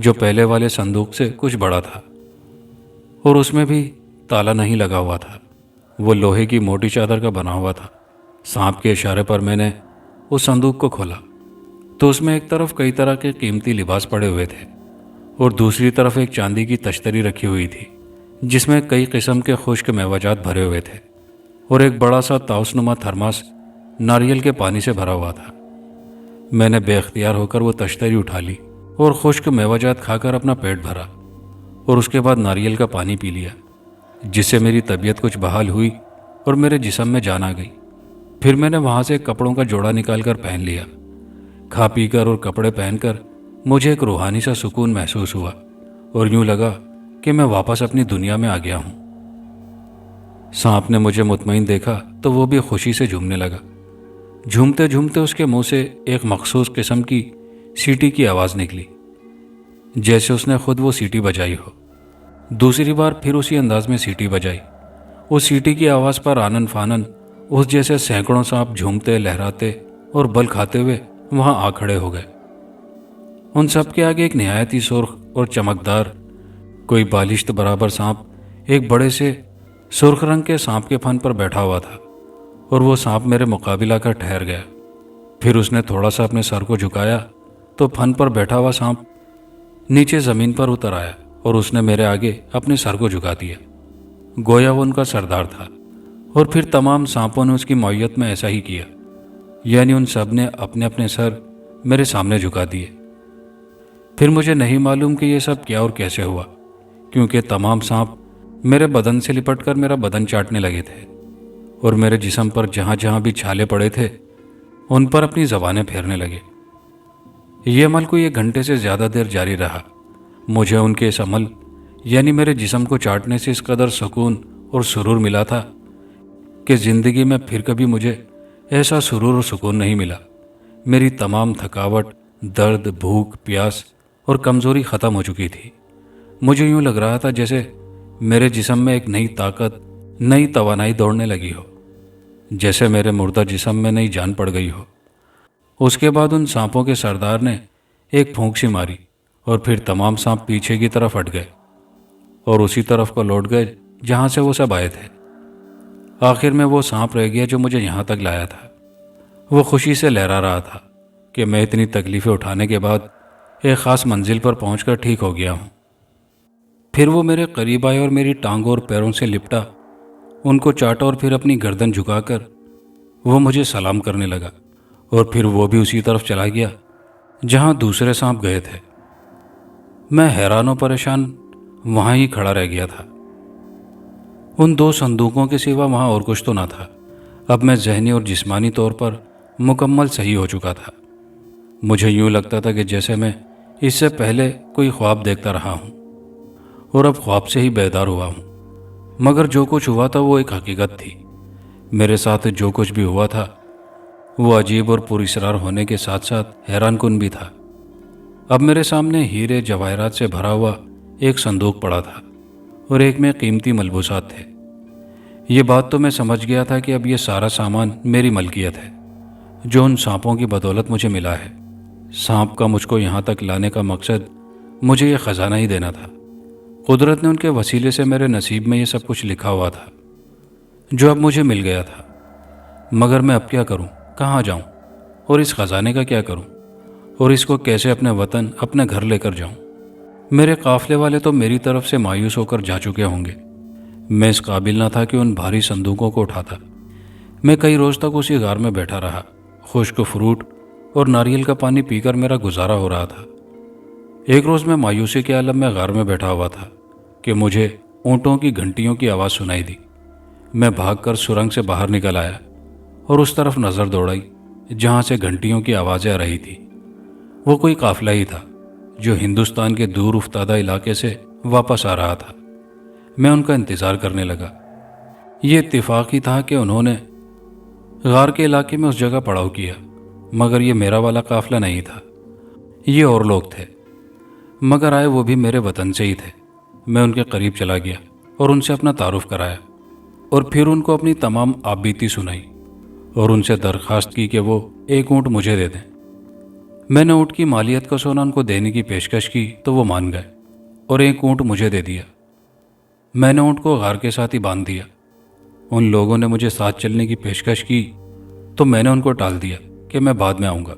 A: جو پہلے والے صندوق سے کچھ بڑا تھا اور اس میں بھی تالا نہیں لگا ہوا تھا۔ وہ لوہے کی موٹی چادر کا بنا ہوا تھا۔ سانپ کے اشارے پر میں نے اس صندوق کو کھولا تو اس میں ایک طرف کئی طرح کے قیمتی لباس پڑے ہوئے تھے اور دوسری طرف ایک چاندی کی تشتری رکھی ہوئی تھی جس میں کئی قسم کے خشک میوہ جات بھرے ہوئے تھے اور ایک بڑا سا تاؤس نما تھرماس ناریل کے پانی سے بھرا ہوا تھا۔ میں نے بے اختیار ہو کر وہ تشتری اٹھا لی اور خشک میوہ جات کھا کر اپنا پیٹ بھرا اور اس کے بعد ناریل کا پانی پی لیا، جس سے میری طبیعت کچھ بحال ہوئی اور میرے جسم میں جان آ گئی۔ پھر میں نے وہاں سے کپڑوں کا جوڑا نکال کر پہن لیا۔ کھا پی کر اور کپڑے پہن کر مجھے ایک روحانی سا سکون محسوس ہوا اور یوں لگا کہ میں واپس اپنی دنیا میں آ گیا ہوں۔ سانپ نے مجھے مطمئن دیکھا تو وہ بھی خوشی سے جھومنے لگا۔ جھومتے جھومتے اس کے منہ سے ایک مخصوص قسم کی سیٹی کی آواز نکلی، جیسے اس نے خود وہ سیٹی بجائی ہو۔ دوسری بار پھر اسی انداز میں سیٹی بجائی۔ اس سیٹی کی آواز پر آنن فانن اس جیسے سینکڑوں سانپ جھومتے لہراتے اور بل کھاتے ہوئے وہاں آ کھڑے ہو گئے۔ ان سب کے آگے ایک نہایت ہی سرخ اور چمکدار کوئی بالشت برابر سانپ ایک بڑے سے سرخ رنگ کے سانپ کے پھن پر بیٹھا ہوا تھا اور وہ سانپ میرے مقابل آ کر ٹھہر گیا۔ پھر اس نے تھوڑا سا اپنے سر کو جھکایا تو پھن پر بیٹھا ہوا سانپ نیچے زمین پر اتر آیا اور اس نے میرے آگے اپنے سر کو جھکا دیا، گویا وہ ان کا سردار تھا۔ اور پھر تمام سانپوں نے اس کی معیت میں ایسا ہی کیا، یعنی ان سب نے اپنے اپنے سر میرے سامنے جھکا دیے۔ پھر مجھے نہیں معلوم کہ یہ سب کیا اور کیسے ہوا، کیونکہ تمام سانپ میرے بدن سے لپٹ کر میرا بدن چاٹنے لگے تھے اور میرے جسم پر جہاں جہاں بھی چھالے پڑے تھے ان پر اپنی زبانیں پھیرنے لگے۔ یہ عمل کوئی 1 گھنٹے سے زیادہ دیر جاری رہا۔ مجھے ان کے اس عمل یعنی میرے جسم کو چاٹنے سے اس قدر سکون اور سرور ملا تھا کہ زندگی میں پھر کبھی مجھے ایسا سرور اور سکون نہیں ملا۔ میری تمام تھکاوٹ، درد، بھوک، پیاس اور کمزوری ختم ہو چکی تھی۔ مجھے یوں لگ رہا تھا جیسے میرے جسم میں ایک نئی طاقت، نئی توانائی دوڑنے لگی ہو، جیسے میرے مردہ جسم میں نئی جان پڑ گئی ہو۔ اس کے بعد ان سانپوں کے سردار نے ایک پھونک سی ماری اور پھر تمام سانپ پیچھے کی طرف ہٹ گئے اور اسی طرف کو لوٹ گئے جہاں سے وہ سب آئے تھے۔ آخر میں وہ سانپ رہ گیا جو مجھے یہاں تک لایا تھا۔ وہ خوشی سے لہرا رہا تھا کہ میں اتنی تکلیفیں اٹھانے کے بعد ایک خاص منزل پر پہنچ کر ٹھیک ہو گیا ہوں۔ پھر وہ میرے قریب آئے اور میری ٹانگوں اور پیروں سے لپٹا، ان کو چاٹا اور پھر اپنی گردن جھکا کر وہ مجھے سلام کرنے لگا اور پھر وہ بھی اسی طرف چلا گیا جہاں دوسرے سانپ گئے تھے۔ میں حیران و پریشان وہاں ہی کھڑا رہ گیا تھا۔ ان 2 صندوقوں کے سوا وہاں اور کچھ تو نہ تھا۔ اب میں ذہنی اور جسمانی طور پر مکمل صحیح ہو چکا تھا۔ مجھے یوں لگتا تھا کہ جیسے میں اس سے پہلے کوئی خواب دیکھتا رہا ہوں اور اب خواب سے ہی بیدار ہوا ہوں، مگر جو کچھ ہوا تھا وہ ایک حقیقت تھی۔ میرے ساتھ جو کچھ بھی ہوا تھا وہ عجیب اور پراسرار ہونے کے ساتھ ساتھ حیران کن بھی تھا۔ اب میرے سامنے ہیرے جواہرات سے بھرا ہوا ایک صندوق پڑا تھا اور ایک میں قیمتی ملبوسات تھے۔ یہ بات تو میں سمجھ گیا تھا کہ اب یہ سارا سامان میری ملکیت ہے جو ان سانپوں کی بدولت مجھے ملا ہے۔ سانپ کا مجھ کو یہاں تک لانے کا مقصد مجھے یہ خزانہ ہی دینا تھا۔ قدرت نے ان کے وسیلے سے میرے نصیب میں یہ سب کچھ لکھا ہوا تھا جو اب مجھے مل گیا تھا۔ مگر میں اب کیا کروں، کہاں جاؤں اور اس خزانے کا کیا کروں اور اس کو کیسے اپنے وطن، اپنے گھر لے کر جاؤں؟ میرے قافلے والے تو میری طرف سے مایوس ہو کر جا چکے ہوں گے۔ میں اس قابل نہ تھا کہ ان بھاری صندوقوں کو اٹھاتا۔ میں کئی روز تک اسی غار میں بیٹھا رہا۔ خشک فروٹ اور ناریل کا پانی پی کر میرا گزارا ہو رہا تھا۔ ایک روز میں مایوسی کے عالم میں غار میں بیٹھا ہوا تھا کہ مجھے اونٹوں کی گھنٹیوں کی آواز سنائی دی۔ میں بھاگ کر سرنگ سے باہر نکل آیا اور اس طرف نظر دوڑائی جہاں سے گھنٹیوں کی آوازیں آ رہی تھی۔ وہ کوئی قافلہ ہی تھا جو ہندوستان کے دور افتادہ علاقے سے واپس آ رہا تھا۔ میں ان کا انتظار کرنے لگا۔ یہ اتفاق ہی تھا کہ انہوں نے غار کے علاقے میں اس جگہ پڑاؤ کیا، مگر یہ میرا والا قافلہ نہیں تھا، یہ اور لوگ تھے، مگر آئے وہ بھی میرے وطن سے ہی تھے۔ میں ان کے قریب چلا گیا اور ان سے اپنا تعارف کرایا اور پھر ان کو اپنی تمام آپ بیتی سنائی اور ان سے درخواست کی کہ وہ ایک اونٹ مجھے دے دیں۔ میں نے اونٹ کی مالیت کا سونا ان کو دینے کی پیشکش کی تو وہ مان گئے اور ایک اونٹ مجھے دے دیا۔ میں نے اونٹ کو غار کے ساتھ ہی باندھ دیا۔ ان لوگوں نے مجھے ساتھ چلنے کی پیشکش کی تو میں نے ان کو ٹال دیا کہ میں بعد میں آؤں گا۔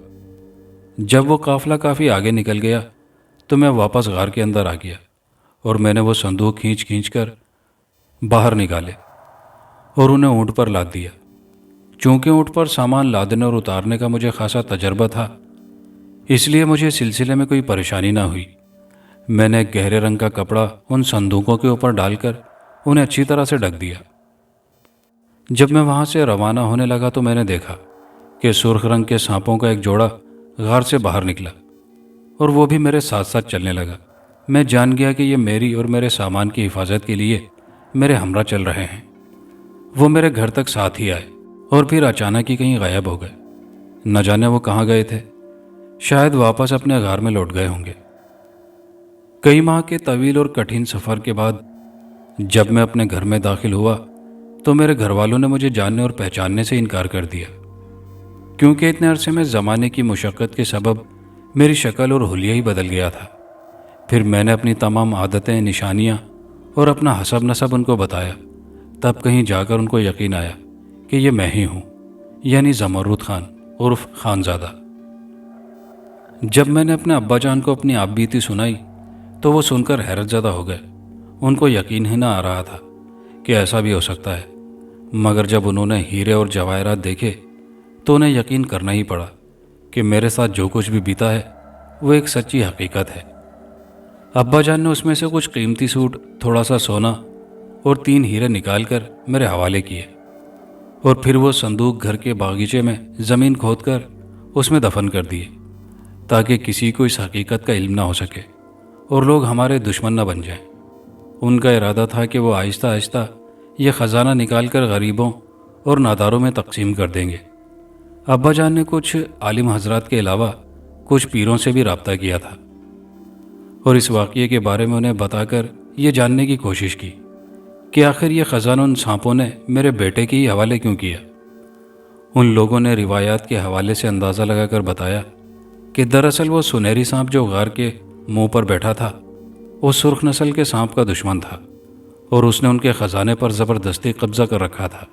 A: جب وہ قافلہ کافی آگے نکل گیا تو میں واپس غار کے اندر آ گیا اور میں نے وہ صندوق کھینچ کھینچ کر باہر نکالے اور انہیں اونٹ پر لاد دیا۔ چونکہ اونٹ پر سامان لادنے اور اتارنے کا مجھے خاصا تجربہ تھا، اس لیے مجھے سلسلے میں کوئی پریشانی نہ ہوئی۔ میں نے ایک گہرے رنگ کا کپڑا ان صندوقوں کے اوپر ڈال کر انہیں اچھی طرح سے ڈھک دیا۔ جب میں وہاں سے روانہ ہونے لگا تو میں نے دیکھا کہ سرخ رنگ کے سانپوں کا ایک جوڑا غار سے باہر نکلا اور وہ بھی میرے ساتھ ساتھ چلنے لگا۔ میں جان گیا کہ یہ میری اور میرے سامان کی حفاظت کے لیے میرے ہمراہ چل رہے ہیں۔ وہ میرے گھر تک ساتھ ہی آئے اور پھر اچانک ہی کہیں غائب ہو گئے۔ نہ جانے وہ کہاں گئے تھے، شاید واپس اپنے غار میں لوٹ گئے ہوں گے۔ کئی ماہ کے طویل اور کٹھن سفر کے بعد جب میں اپنے گھر میں داخل ہوا تو میرے گھر والوں نے مجھے جاننے اور پہچاننے سے انکار کر دیا، کیونکہ اتنے عرصے میں زمانے کی مشقت کے سبب میری شکل اور حلیہ ہی بدل گیا تھا۔ پھر میں نے اپنی تمام عادتیں، نشانیاں اور اپنا حسب نسب ان کو بتایا۔ تب کہیں جا کر ان کو یقین آیا کہ یہ میں ہی ہوں، یعنی زمرد خان عرف خانزادہ۔ جب میں نے اپنے ابا جان کو اپنی آپ بیتی سنائی تو وہ سن کر حیرت زدہ ہو گئے۔ ان کو یقین ہی نہ آ رہا تھا کہ ایسا بھی ہو سکتا ہے، مگر جب انہوں نے ہیرے اور جواہرات دیکھے تو انہیں یقین کرنا ہی پڑا کہ میرے ساتھ جو کچھ بھی بیتا ہے وہ ایک سچی حقیقت ہے۔ ابا جان نے اس میں سے کچھ قیمتی سوٹ، تھوڑا سا سونا اور 3 ہیرے نکال کر میرے حوالے کیے، اور پھر وہ صندوق گھر کے باغیچے میں زمین کھود کر اس میں دفن کر دیے تاکہ کسی کو اس حقیقت کا علم نہ ہو سکے اور لوگ ہمارے دشمن نہ بن جائیں۔ ان کا ارادہ تھا کہ وہ آہستہ آہستہ یہ خزانہ نکال کر غریبوں اور ناداروں میں تقسیم کر دیں گے۔ ابا جان نے کچھ عالم حضرات کے علاوہ کچھ پیروں سے بھی رابطہ کیا تھا اور اس واقعے کے بارے میں انہیں بتا کر یہ جاننے کی کوشش کی کہ آخر یہ خزانہ ان سانپوں نے میرے بیٹے کے ہی حوالے کیوں کیا۔ ان لوگوں نے روایات کے حوالے سے اندازہ لگا کر بتایا کہ دراصل وہ سنہری سانپ جو غار کے منہ پر بیٹھا تھا وہ سرخ نسل کے سانپ کا دشمن تھا اور اس نے ان کے خزانے پر زبردستی قبضہ کر رکھا تھا۔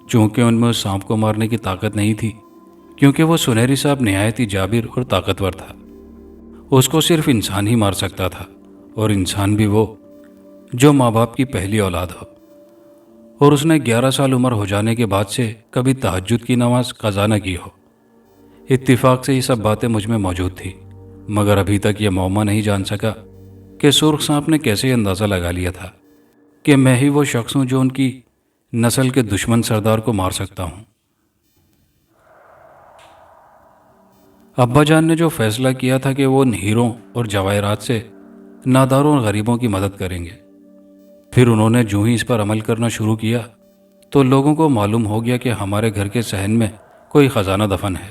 A: چونکہ ان میں اس سانپ کو مارنے کی طاقت نہیں تھی، کیونکہ وہ سنہری سانپ نہایت ہی جابر اور طاقتور تھا، اس کو صرف انسان ہی مار سکتا تھا، اور انسان بھی وہ جو ماں باپ کی پہلی اولاد ہو۔ اور اس نے 11 سال عمر ہو جانے کے بعد سے کبھی تہجد کی نماز قضا نہ کی ہو۔ اتفاق سے یہ سب باتیں مجھ میں موجود تھی، مگر ابھی تک یہ معمہ نہیں جان سکا کہ سرخ سانپ نے کیسے اندازہ لگا لیا تھا کہ میں ہی وہ شخص ہوں جو ان کی نسل کے دشمن سردار کو مار سکتا ہوں۔ ابا جان نے جو فیصلہ کیا تھا کہ وہ ان ہیروں اور جواہرات سے ناداروں اور غریبوں کی مدد کریں گے، پھر انہوں نے جو ہی اس پر عمل کرنا شروع کیا تو لوگوں کو معلوم ہو گیا کہ ہمارے گھر کے صحن میں کوئی خزانہ دفن ہے۔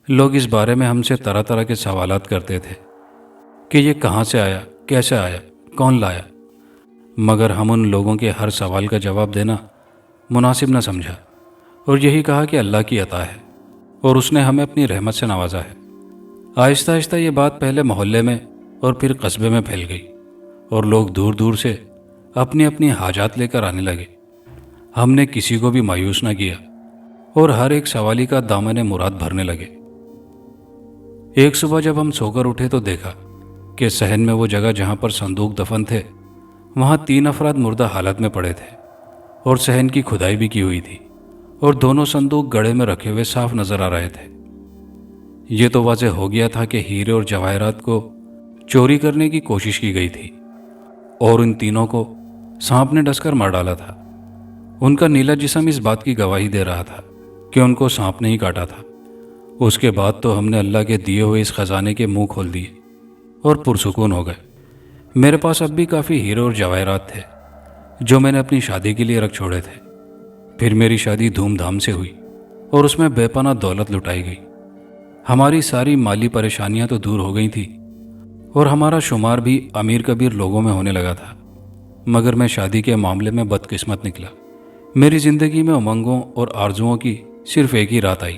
A: لوگ اس بارے میں ہم سے طرح طرح کے سوالات کرتے تھے کہ یہ کہاں سے آیا، کیسے آیا، کون لایا، مگر ہم ان لوگوں کے ہر سوال کا جواب دینا مناسب نہ سمجھا اور یہی کہا کہ اللہ کی عطا ہے اور اس نے ہمیں اپنی رحمت سے نوازا ہے۔ آہستہ آہستہ یہ بات پہلے محلے میں اور پھر قصبے میں پھیل گئی اور لوگ دور دور سے اپنی اپنی حاجات لے کر آنے لگے۔ ہم نے کسی کو بھی مایوس نہ کیا اور ہر ایک سوالی کا دامن مراد بھرنے لگے۔ ایک صبح جب ہم سو کر اٹھے تو دیکھا کہ صحن میں وہ جگہ جہاں پر صندوق دفن تھے وہاں 3 افراد مردہ حالت میں پڑے تھے اور صحن کی کھدائی بھی کی ہوئی تھی اور دونوں صندوق گڑھے میں رکھے ہوئے صاف نظر آ رہے تھے۔ یہ تو واضح ہو گیا تھا کہ ہیرے اور جواہرات کو چوری کرنے کی کوشش کی گئی تھی اور ان تینوں کو سانپ نے ڈس کر مار ڈالا تھا۔ ان کا نیلا جسم اس بات کی گواہی دے رہا تھا کہ ان کو سانپ نے ہی کاٹا تھا۔ اس کے بعد تو ہم نے اللہ کے دیے ہوئے اس خزانے کے منہ کھول دیے اور پرسکون ہو گئے۔ میرے پاس اب بھی کافی ہیرے اور جواہرات تھے جو میں نے اپنی شادی کے لیے رکھ چھوڑے تھے۔ پھر میری شادی دھوم دھام سے ہوئی اور اس میں بے پناہ دولت لٹائی گئی۔ ہماری ساری مالی پریشانیاں تو دور ہو گئی تھیں اور ہمارا شمار بھی امیر کبیر لوگوں میں ہونے لگا تھا، مگر میں شادی کے معاملے میں بدقسمت نکلا۔ میری زندگی میں امنگوں اور آرزوؤں کی صرف ایک ہی رات آئی۔